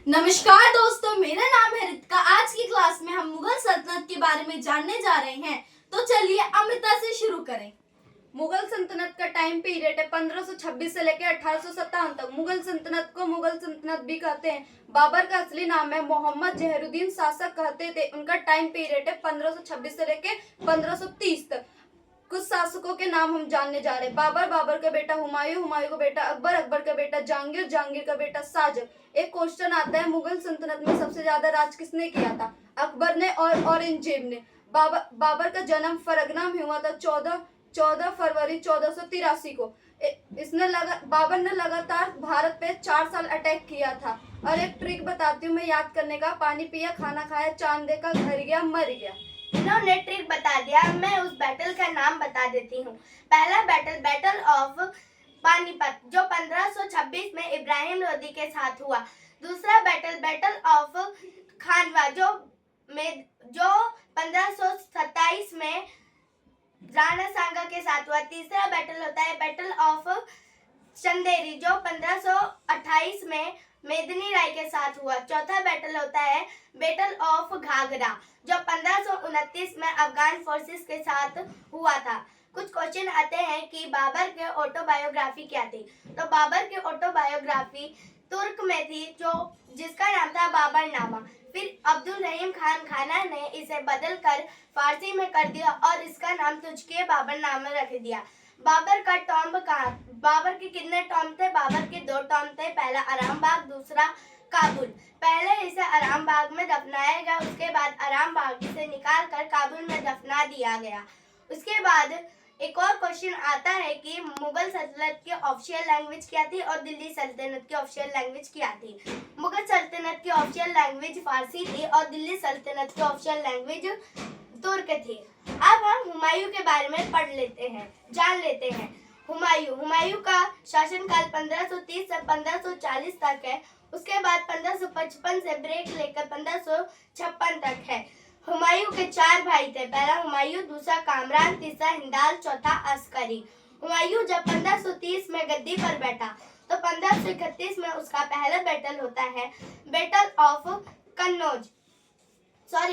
नमस्कार दोस्तों, मेरा नाम है रितिका। आज की क्लास में हम मुगल सल्तनत के बारे में जानने जा रहे हैं। तो चलिए अमृता से शुरू करें। मुगल सल्तनत का टाइम पीरियड है 1526 से लेकर 1857 तक। मुगल सल्तनत को मुगल सल्तनत भी कहते हैं। बाबर का असली नाम है मोहम्मद जहरुद्दीन शासक कहते थे। उनका टाइम पीरियड है 1526 से लेकर 1530 तक। कुछ शासकों के नाम हम जानने जा रहे हैं। बाबर, बाबर का बेटा हुमायूं, हुमायूं का बेटा अकबर, अकबर का बेटा जहांगीर, जहांगीर का बेटा साजक। एक क्वेश्चन आता है, मुगल सल्तनत में सबसे ज्यादा राज किसने किया था? अकबर ने और औरंगजेब ने। बाबर का जन्म फरगना में हुआ था 14 फरवरी 1483 को। बाबर ने लगातार भारत पे 4 साल अटैक किया था। और एक ट्रिक बताती हूँ मैं याद करने का। पानी पिया, खाना खाया, चांद देखा, घर गया, मर गया। इन्होंने ट्रिक बता दिया। मैं उस बैटल का नाम बता देती हूँ। पहला बैटल, बैटल ऑफ पानीपत, जो 1526 में इब्राहिम लोदी के साथ हुआ। दूसरा बैटल, बैटल ऑफ खानवा, जो 1527 में राणा सांगा के साथ हुआ। तीसरा बैटल होता है बैटल ऑफ चंदेरी, जो 1528 में मेदिनी राय के साथ हुआ। चौथा बैटल होता है बैटल ऑफ घाघरा, जो 1529 में अफगान फोर्सेस के साथ हुआ था। कुछ क्वेश्चन आते हैं कि बाबर के ऑटोबायोग्राफी क्या थी। तो बाबर की ऑटोबायोग्राफी तुर्क में थी, जिसका नाम था बाबरनामा। फिर अब्दुल रहीम खान खाना ने इसे बदलकर फारसी में कर दिया और इसका नाम तुझके बाबरनामा रख दिया। बाबर का टॉम्ब कहाँ? बाबर के कितने टॉम्ब थे? बाबर के 2 टॉम्ब थे। पहला आराम बाग, दूसरा काबुल। पहले इसे आराम बाग में दफनाया गया, उसके बाद आराम बाग से निकाल कर काबुल में दफना दिया गया। उसके बाद एक और क्वेश्चन आता है कि मुगल सल्तनत की ऑफिशियल लैंग्वेज क्या थी और दिल्ली सल्तनत की ऑफिशियल लैंग्वेज क्या थी। मुगल सल्तनत की ऑफिशियल लैंग्वेज फारसी थी और दिल्ली सल्तनत की ऑफिशियल लैंग्वेज तुर्क थी। अब हम हुमायूं के बारे में जान लेते हैं। हुमायूं का शासनकाल 1530 से 1540 तक है। उसके बाद 1555 से ब्रेक लेकर 1556 तक है। हुमायूं के 4 भाई थे। पहला हुमायूं, दूसरा कामरान, तीसरा हिंदाल, चौथा अस्करी। हुमायूं जब 1530 में गद्दी पर बैठा तो 1531 में उसका पहला बैटल होता है बैटल ऑफ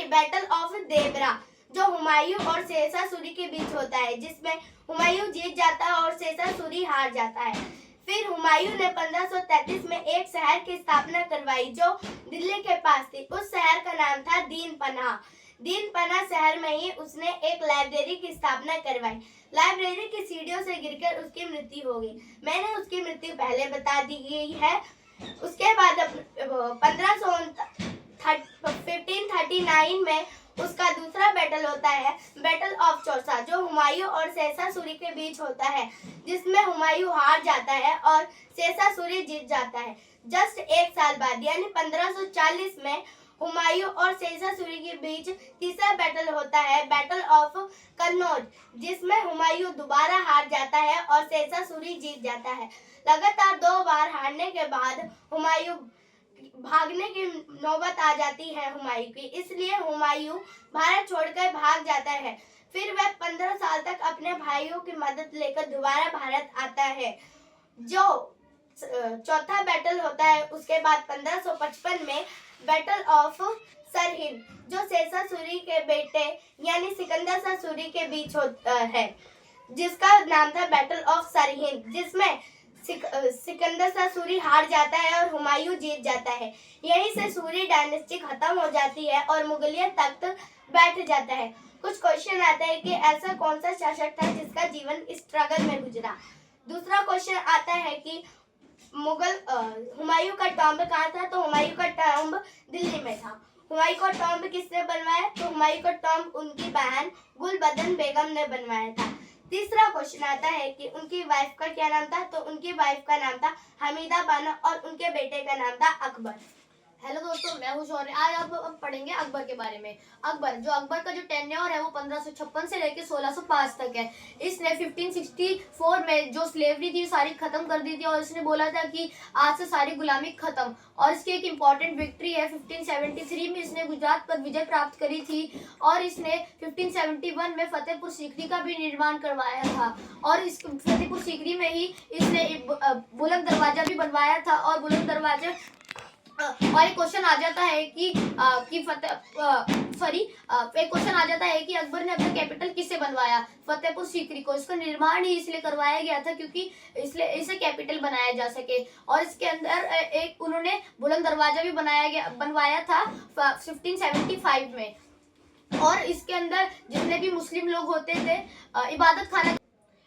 बैटल ऑफ देवरा, जो हुमायूं और शेरशाह सूरी के बीच होता है, जिसमें हुमायूं जीत जाता है और शेरशाह सूरी हार जाता है। फिर हुमायूं ने 1533 में एक शहर की स्थापना करवाई जो दिल्ली के पास थी। उस शहर का नाम था दीन पनाह। दीन पनाह शहर में ही उसने एक लाइब्रेरी की स्थापना करवाई। लाइब्रेरी की सीढ़ियों से गिरकर उसकी मृत्यु हो गई। मैंने उसकी मृत्यु पहले बता दी गई है। उसके बाद 1539 में उसका दूसरा बैटल होता है बैटल ऑफ चौसा, जो हुमायूं और शेरशाह सूरी के बीच होता है, जिसमें हुमायूं हार जाता है और शेरशाह सूरी जीत जाता है। जस्ट 1 साल बाद यानी 1540 में हुमायूं और शेरशाह सूरी के बीच तीसरा बैटल होता है बैटल ऑफ कन्नौज, जिसमें हुमायूं दोबारा हार जाता है और शेरशाह सूरी जीत जाता है। लगातार 2 बार हारने के बाद हुमायूं भागने की नौबत आ जाती है हुमायूं की, इसलिए हुमायूं भारत छोड़कर भाग जाता है। फिर वह 15 साल तक अपने भाइयों की मदद लेकर दोबारा भारत आता है। जो चौथा बैटल होता है उसके बाद 1555 में बैटल ऑफ सरहिंद, जो शेरशाह सूरी के बेटे यानी सिकंदर शाह सूरी के बीच होता है, जिसका नाम था बैटल ऑफ सरहिंद, जिसमें सिकंदर शाह सूरी हार जाता है और हुमायूं जीत जाता है। यहीं से सूरी डायनेस्टी खत्म हो जाती है और मुगलिया तख्त बैठ जाता है। कुछ क्वेश्चन आता है कि ऐसा कौन सा शासक था जिसका जीवन स्ट्रगल में गुजरा। दूसरा क्वेश्चन आता है कि हुमायूं का टॉम्ब कहाँ था। तो हुमायूं का टॉम्ब दिल्ली में था। हुमायूं का टॉम्ब किसने बनवाया? तो हुमायूं का टॉम्ब उनकी बहन गुलबदन बेगम ने बनवाया था। तीसरा क्वेश्चन आता है कि उनकी वाइफ का क्या नाम था। तो उनकी वाइफ का नाम था हमीदा बानो और उनके बेटे का नाम था अकबर। हेलो दोस्तों, मैं हूं शौर्य। आज आप अब पढ़ेंगे अकबर के बारे में। अकबर का जो टेन्योर है वो 1556 से लेकर 1605 तक है। इसने 1564 में जो स्लेवरी थी सारी खत्म कर दी थी और इसने बोला था कि आज से सारी गुलामी खत्म। और इसकी एक इम्पॉर्टेंट विक्ट्री है 1573 में इसने गुजरात पर विजय प्राप्त करी थी और इसने 1571 में फतेहपुर सीकरी का भी निर्माण करवाया था और इस फतेहपुर सीकरी में ही इसने बुलंद दरवाजा भी बनवाया था और बुलंद दरवाजे और एक क्वेश्चन आ जाता है कि एक क्वेश्चन आ जाता है कि अकबर ने अपना कैपिटल किससे बनवाया? फतेहपुर सीकरी को। इसका निर्माण ही इसलिए करवाया गया था क्योंकि इसलिए इसे कैपिटल बनाया जा सके। और इसके अंदर एक उन्होंने बुलंद दरवाजा भी बनवाया था 1575 में। और इसके अंदर जितने भी मुस्लिम लोग होते थे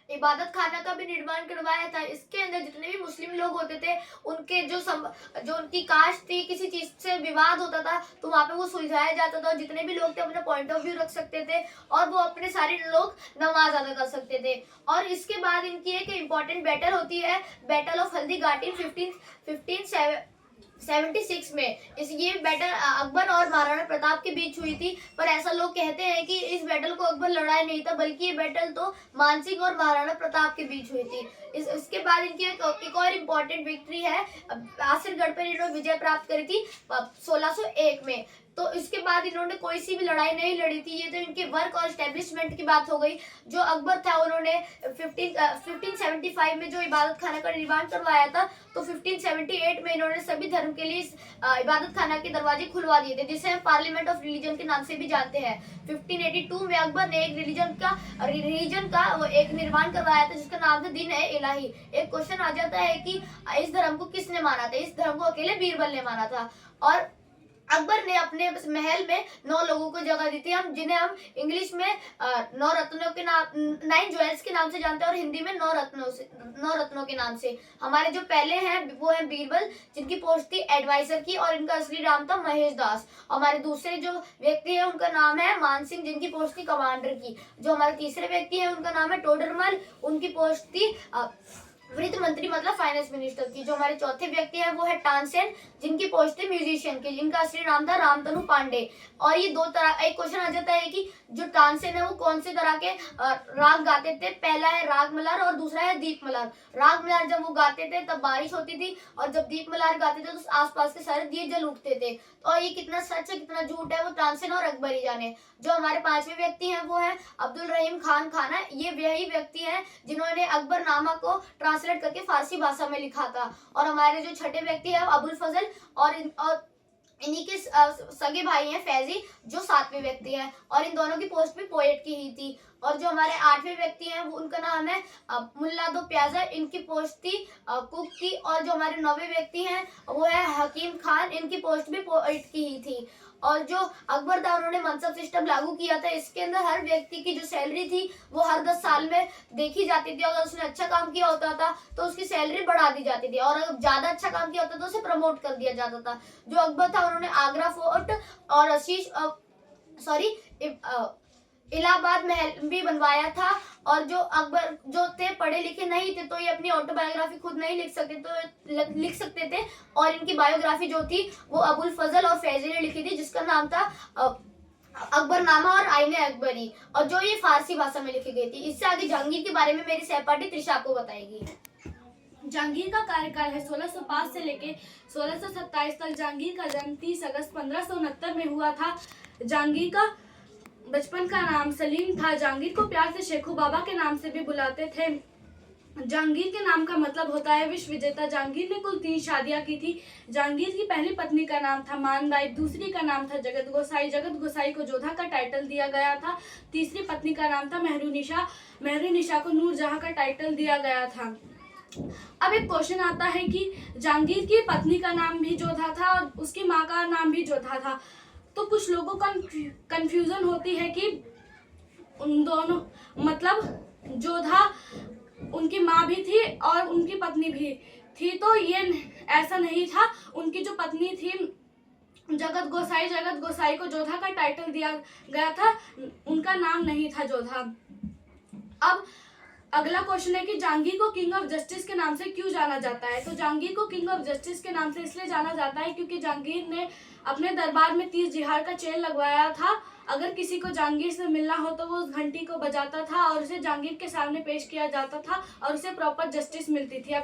इबादत खाना का भी निर्माण करवाया था। इसके अंदर जितने भी मुस्लिम लोग होते थे उनके जो उनकी कास्ट थी, किसी चीज से विवाद होता था तो वहाँ पे वो सुलझाया जाता था। और जितने भी लोग थे अपना पॉइंट ऑफ व्यू रख सकते थे और वो अपने सारे लोग नमाज अदा कर सकते थे। और इसके बाद इनकी एक इम्पोर्टेंट बैटल होती है, बैटल ऑफ हल्दी घाटी 1576 में। ये बैटल अकबर और महाराणा प्रताप के बीच हुई थी। पर ऐसा लोग कहते हैं कि इस बैटल को अकबर लड़ाया नहीं था, बल्कि ये बैटल तो मानसिंह और महाराणा प्रताप के बीच हुई थी। इसके बाद इनकी एक और इम्पोर्टेंट विक्ट्री है, आसिरगढ़ पर इन्होंने विजय प्राप्त करी थी 1601 में। तो इसके बाद इन्होंने कोई सी भी लड़ाई नहीं लड़ी थी। ये तो इनके वर्क और एस्टेब्लिशमेंट की बात हो गई। जो अकबर था उन्होंने 1575 में जो इबादत खाना का निर्माण करवाया था, तो 1578 में इन्होंने सभी धर्म के लिए इबादत खाना के दरवाजे खुलवा दिए थे, जिसे हम पार्लियामेंट ऑफ रिलीजन के नाम से भी जानते हैं। 1582 में अकबर ने एक रिलीजन का एक निर्माण करवाया था जिसका नाम था दिन ए इलाही। एक क्वेश्चन आ जाता है कि इस धर्म को किसने माना था? इस धर्म को अकेले बीरबल ने माना था। और अकबर ने अपने महल में 9 लोगों को जगह दी थी, जिन्हें हम इंग्लिश में 9 रत्नों के नाम 9 ज्वेल्स के नाम से जानते हैं और हिंदी में 9 रत्नों के नाम से। हमारे जो पहले हैं वो हैं बीरबल, जिनकी पोस्ट थी एडवाइजर की, और इनका असली नाम था महेश दास। हमारे दूसरे जो व्यक्ति है उनका नाम है मानसिंह, जिनकी पोस्ट थी कमांडर की। जो हमारे तीसरे व्यक्ति है उनका नाम है टोडरमल, उनकी पोस्ट थी वित्त मंत्री मतलब फाइनेंस मिनिस्टर की। जो हमारे चौथे व्यक्ति है वो है तानसेन, जिनकी पोस्ट थी म्यूजिशियन की, जिनका असली नाम था रामतनु पांडे। और ये दो तरह एक क्वेश्चन आ जाता है कि जो तानसेन है वो कौन से तरह के राग गाते थे? पहला है राग मल्हार और दूसरा है दीप मल्हार। राग मल्हार जब वो गाते थे तब बारिश होती थी, और जब दीप मल्हार गाते थे तो आसपास के सारे दिए जल उठते थे। और ये कितना सच है कितना झूठ है वो तानसेन और अकबर ही जाने। जो हमारे पांचवें व्यक्ति हैं वो है अब्दुल रहीम खान खाना। ये वही व्यक्ति हैं जिन्होंने अकबरनामा को ट्रांसलेट करके फारसी भाषा में लिखा था। और हमारे जो छठे व्यक्ति है अबुल फजल, और इन्हीं के सगे भाई हैं फैजी, जो 7वें व्यक्ति हैं। और इन दोनों की पोस्ट भी पोएट की ही थी। और जो हमारे 8वें व्यक्ति हैं वो उनका नाम है मुल्ला दो प्याजा, इनकी पोस्ट थी कुक की। और जो हमारे 9वें व्यक्ति हैं वो है हकीम खान, इनकी पोस्ट भी पोएट की ही थी। और जो अकबर था उन्होंने मनसब सिस्टम लागू किया था। इसके अंदर हर व्यक्ति की जो सैलरी थी वो हर 10 साल में देखी जाती थी। अगर उसने अच्छा काम किया होता था तो उसकी सैलरी बढ़ा दी जाती थी, और अगर ज्यादा अच्छा काम किया होता तो उसे प्रमोट कर दिया जाता था। जो अकबर था उन्होंने आगरा फोर्ट और इलाहाबाद महल भी बनवाया था। और जो अकबर जो थे पढ़े लिखे नहीं थे तो ये अपनी ऑटोबायोग्राफी खुद नहीं लिख सकते थे। और इनकी बायोग्राफी जो थी वो अबुल फजल और फैजी ने लिखी थी, जिसका नाम था अकबरनामा और आईने अकबरी, और जो ये फारसी भाषा में लिखी गई थी। इससे आगे जहांगीर के बारे में मेरी सहपाठी त्रिशा आपको बताएगी। जहांगीर का कार्यकाल है 1605 से लेके 1627 तक। जहांगीर का जन्म 30 अगस्त 1569 में हुआ था। जहांगीर का बचपन का नाम सलीम था। जहांगीर को प्यार से शेखू बाबा के नाम से भी बुलाते थे। जहांगीर के नाम का मतलब होता है विश्व विजेता। जहांगीर ने कुल 3 शादियां की थी। जहांगीर की पहली पत्नी का नाम था मानबाई, दूसरी का नाम था जगत गोसाई। जगत गोसाई को जोधा का टाइटल दिया गया था। तीसरी पत्नी का नाम था मेहरुनिशा। मेहरुनिशा को नूरजहां का टाइटल दिया गया था। अब एक क्वेश्चन आता है कि जहांगीर की पत्नी का नाम भी जोधा था और उसकी माँ का नाम भी जोधा था। तो कुछ लोगों को कंफ्यूजन होती है कि उन दोनों मतलब जोधा उनकी माँ भी थी और उनकी पत्नी भी थी। तो ये ऐसा नहीं था। उनकी जो पत्नी थी जगत गोसाई को जोधा का टाइटल दिया गया था, उनका नाम नहीं था जोधा। अब अगला क्वेश्चन है कि जहांगीर को किंग ऑफ जस्टिस के नाम से क्यों जाना जाता है? तो जहांगीर को किंग ऑफ जस्टिस के नाम से इसलिए जाना जाता है क्योंकि जहांगीर ने अपने दरबार में 30 जिहार का चेन लगवाया था। अगर किसी को जहांगीर से मिलना हो तो वो उस घंटी को बजाता था और उसे जहांगीर के सामने पेश किया जाता था और उसे प्रॉपर जस्टिस मिलती थी।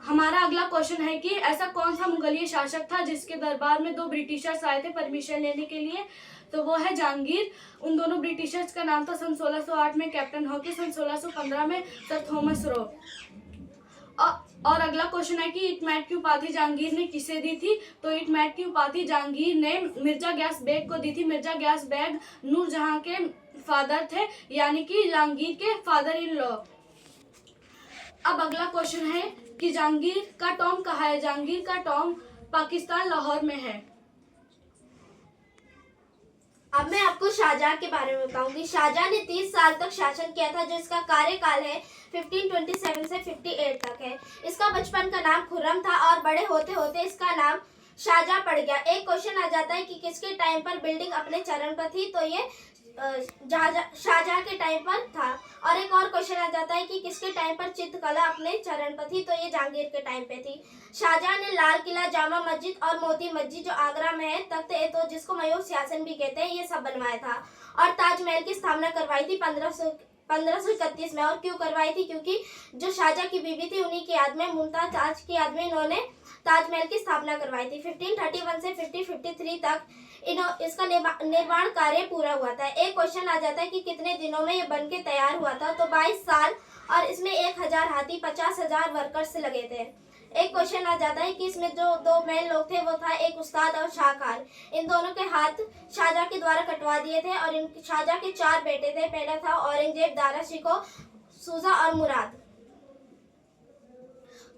हमारा अगला क्वेश्चन है कि ऐसा कौन सा मुगलिया शासक था जिसके दरबार में 2 ब्रिटिशर्स आए थे परमिशन लेने के लिए? तो वो है जहांगीर। उन दोनों ब्रिटिशर्स का नाम था सन 1608 में कैप्टन हॉकी, सन 1615 में सर थॉमस रो। और अगला क्वेश्चन है कि इटमैट की उपाधि जहांगीर ने किसे दी थी? तो इटमैट की उपाधि जहांगीर ने मिर्जा गयास बेग को दी थी। मिर्जा गयास बेग नूरजहां के फादर थे, यानी कि जहांगीर के फादर इन लॉ। अब अगला क्वेश्चन है कि जहांगीर का टॉम कहाँ है? जहांगीर का टॉम पाकिस्तान लाहौर में है। अब मैं आपको शाहजहां के बारे में बताऊंगी। शाहजहां ने 30 साल तक शासन किया था, जो इसका कार्यकाल है 1527 से 58 तक है। इसका बचपन का नाम खुर्रम था और बड़े होते होते इसका नाम शाहजहां पड़ गया। एक क्वेश्चन आ जाता है कि किसके टाइम पर बिल्डिंग अपने चरण पर थी, तो ये शाहजहां के टाइम पर था। और एक और क्वेश्चन आ जाता है कि किसके टाइम पर चित्रकला अपने चरण पर थी, तो ये जहांगीर के टाइम पे थी। शाहजहां ने लाल किला, जामा मस्जिद और मोती मस्जिद जो आगरा में है, तख्त ए तो जिसको मयूर सिंहासन भी कहते हैं, ये सब बनवाया था। और ताजमहल की स्थापना करवाई थी 1531 में। और क्यों करवाई थी? क्योंकि जो शाहजहां की बीवी थी, उन्हीं की याद में, मुमताज की याद में इन्होंने ताजमहल की स्थापना करवाई थी। 1531 से 1553 तक इसका निर्माण कार्य पूरा हुआ था। एक क्वेश्चन आ जाता है कि कितने दिनों में ये बन के तैयार हुआ था, तो 22 साल, और इसमें 1000 हाथी, 50,000 वर्कर्स लगे थे। एक क्वेश्चन आ जाता है कि इसमें जो दो मेन लोग थे, वो था एक उस्ताद और शाहकार। इन दोनों के हाथ शाहजहां के द्वारा कटवा दिए थे। और इन शाहजहां के 4 बेटे थे। पहला था औरंगजेब, दारा शिकोह, सूजा और मुराद।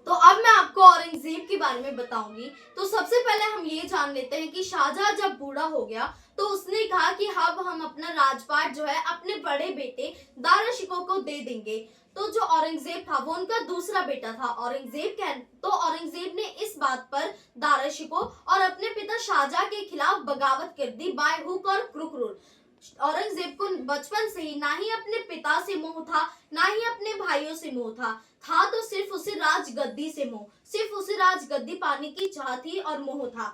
तो अब मैं आपको औरंगजेब के बारे में बताऊंगी। तो सबसे पहले हम ये जान लेते हैं कि शाहजहां जब बूढ़ा हो गया तो उसने कहा कि अब हम अपना राजपाट जो है अपने बड़े बेटे दारा शिकोह को दे देंगे। तो जो औरंगजेब था वो उनका दूसरा बेटा था। औरंगजेब ने इस बात पर दारा शिकोह और अपने पिता शाहजहां के खिलाफ बगावत कर दी, बाय हुक और क्रुक रूल। औरंगजेब को बचपन से ही ना ही अपने पिता से मोह था, ना ही अपने भाइयों से मोह था तो सिर्फ उसे राजगद्दी से मोह, सिर्फ उसे राजगद्दी पाने की चाह थी और मोह था।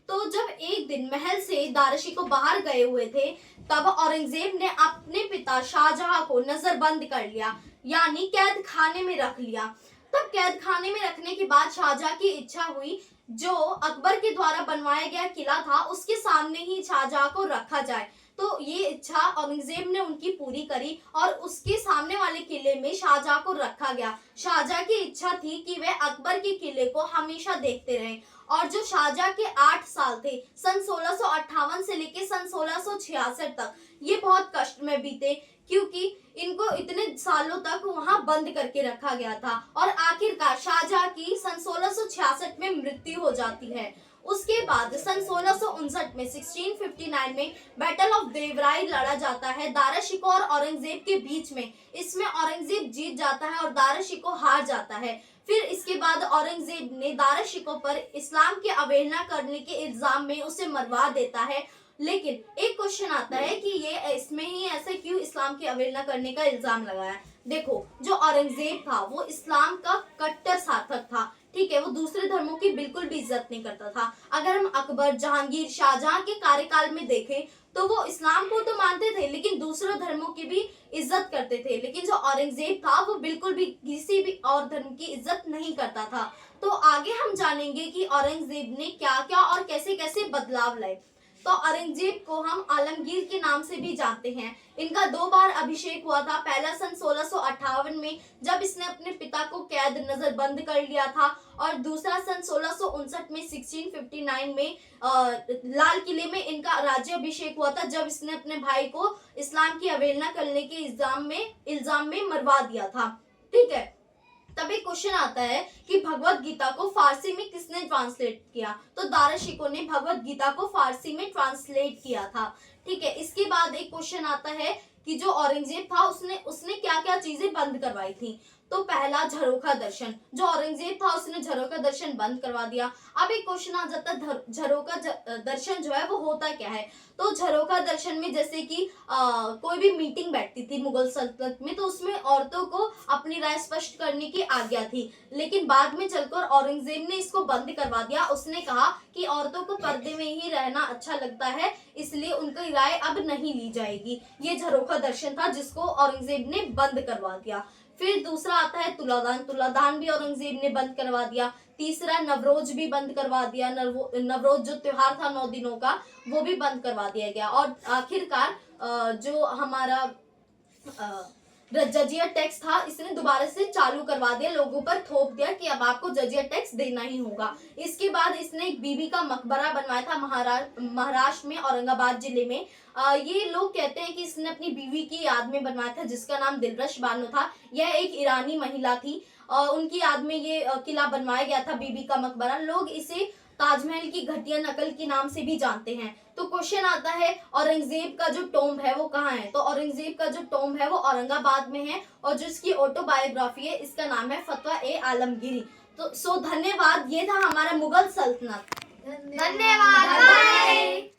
तो जब एक दिन महल से दारा शिकोह बाहर गए हुए थे, तब औरंगजेब ने अपने पिता शाहजहां को नजरबंद कर लिया, यानी कैद खाने में रख लिया। तब कैद खाने में रखने के बाद शाहजहां की इच्छा हुई जो अकबर के द्वारा बनवाया गया किला था उसके सामने ही शाहजहां को रखा जाए। तो ये इच्छा औरंगजेब ने उनकी पूरी करी और उसके सामने वाले किले में शाहजहां को रखा गया। शाहजहां की इच्छा थी कि वे अकबर के किले को हमेशा देखते रहें। और जो शाहजहां के 8 साल थे, सन 1658 से लेके सन 1666 तक, ये बहुत कष्ट में बीते, क्योंकि इनको इतने सालों तक वहां बंद करके रखा गया था। और आखिरकार शाहजहां की सन 1666 में मृत्यु हो जाती है। उसके बाद सन 1659 में 1659 में बैटल ऑफ देवराई लड़ा जाता है दारा शिकोह और औरंगजेब के बीच में। इसमें औरंगजेब जीत जाता है और दारा शिकोह हार जाता है। फिर इसके बाद औरंगजेब ने दारा शिकोह पर इस्लाम की अवहेलना करने के इल्जाम में उसे मरवा देता है। लेकिन एक क्वेश्चन आता है कि ये इसमें ही ऐसे क्यों इस्लाम की अवहेलना करने का इल्जाम लगाया? देखो, जो औरंगजेब था वो इस्लाम का कट्टर साधक था, ठीक है, वो दूसरे धर्मों की बिल्कुल भी इज्जत नहीं करता था। अगर हम अकबर, जहांगीर, शाहजहां के कार्यकाल में देखें तो वो इस्लाम को तो मानते थे लेकिन दूसरे धर्मों की भी इज्जत करते थे। लेकिन जो औरंगजेब था वो बिल्कुल भी किसी भी और धर्म की इज्जत नहीं करता था। तो आगे हम जानेंगे कि औरंगजेब ने क्या क्या और कैसे कैसे बदलाव लाए। तो औरंगजेब को हम आलमगीर के नाम से भी जानते हैं। इनका 2 बार अभिषेक हुआ था। पहला सन 1658 में जब इसने अपने पिता को कैद नजरबंद कर लिया था, और दूसरा सन 1659 में 1659 में लाल किले में इनका राज्याभिषेक हुआ था, जब इसने अपने भाई को इस्लाम की अवहेलना करने के इल्जाम में मरवा दिया था। ठीक है, तब एक क्वेश्चन आता है कि भगवत गीता को फारसी में किसने ट्रांसलेट किया? तो दारा शिकोह ने भगवत गीता को फारसी में ट्रांसलेट किया था। ठीक है, इसके बाद एक क्वेश्चन आता है कि जो औरंगजेब था उसने क्या क्या चीजें बंद करवाई थी? तो पहला, झरोखा दर्शन। जो औरंगजेब था उसने झरोखा दर्शन बंद करवा दिया। अब एक क्वेश्चन आ जाता है झरोखा दर्शन जो है वो होता क्या है? तो झरोखा दर्शन में जैसे कि कोई भी मीटिंग बैठती थी मुगल सल्तनत में, तो उसमें औरतों को अपनी राय स्पष्ट करने की आज्ञा थी। लेकिन बाद में चलकर औरंगजेब ने इसको बंद करवा दिया। उसने कहा कि औरतों को पर्दे में ही रहना अच्छा लगता है, इसलिए उनकी राय अब नहीं ली जाएगी। ये झरोखा दर्शन था जिसको औरंगजेब ने बंद करवा दिया। फिर दूसरा आता है तुलादान। तुलादान भी औरंगजेब ने बंद करवा दिया। तीसरा, नवरोज भी बंद करवा दिया। नवरोज जो त्योहार था 9 दिनों का, वो भी बंद करवा दिया गया। और आखिरकार जो हमारा जजिया टैक्स था, इसने दोबारा से चालू करवा दिया, लोगों पर थोप दिया कि अब आपको जजिया टैक्स देना ही होगा। इसके बाद इसने एक बीबी का मकबरा बनवाया था महाराष्ट्र में, औरंगाबाद जिले में। ये लोग कहते हैं कि इसने अपनी बीवी की याद में बनवाया था, जिसका नाम दिलरश बानो था। यह एक ईरानी महिला थी, उनकी याद में ये किला बनवाया गया था, बीबी का मकबरा। लोग इसे ताजमहल की घटिया नकल के नाम से भी जानते हैं। तो क्वेश्चन आता है, औरंगजेब का जो टॉम्ब है वो कहाँ है? तो औरंगजेब का जो टॉम्ब है वो औरंगाबाद में है, और जिसकी ऑटोबायोग्राफी है इसका नाम है फतवा-ए-आलमगीरी। तो धन्यवाद, ये था हमारा मुगल सल्तनत। धन्यवाद। बाय।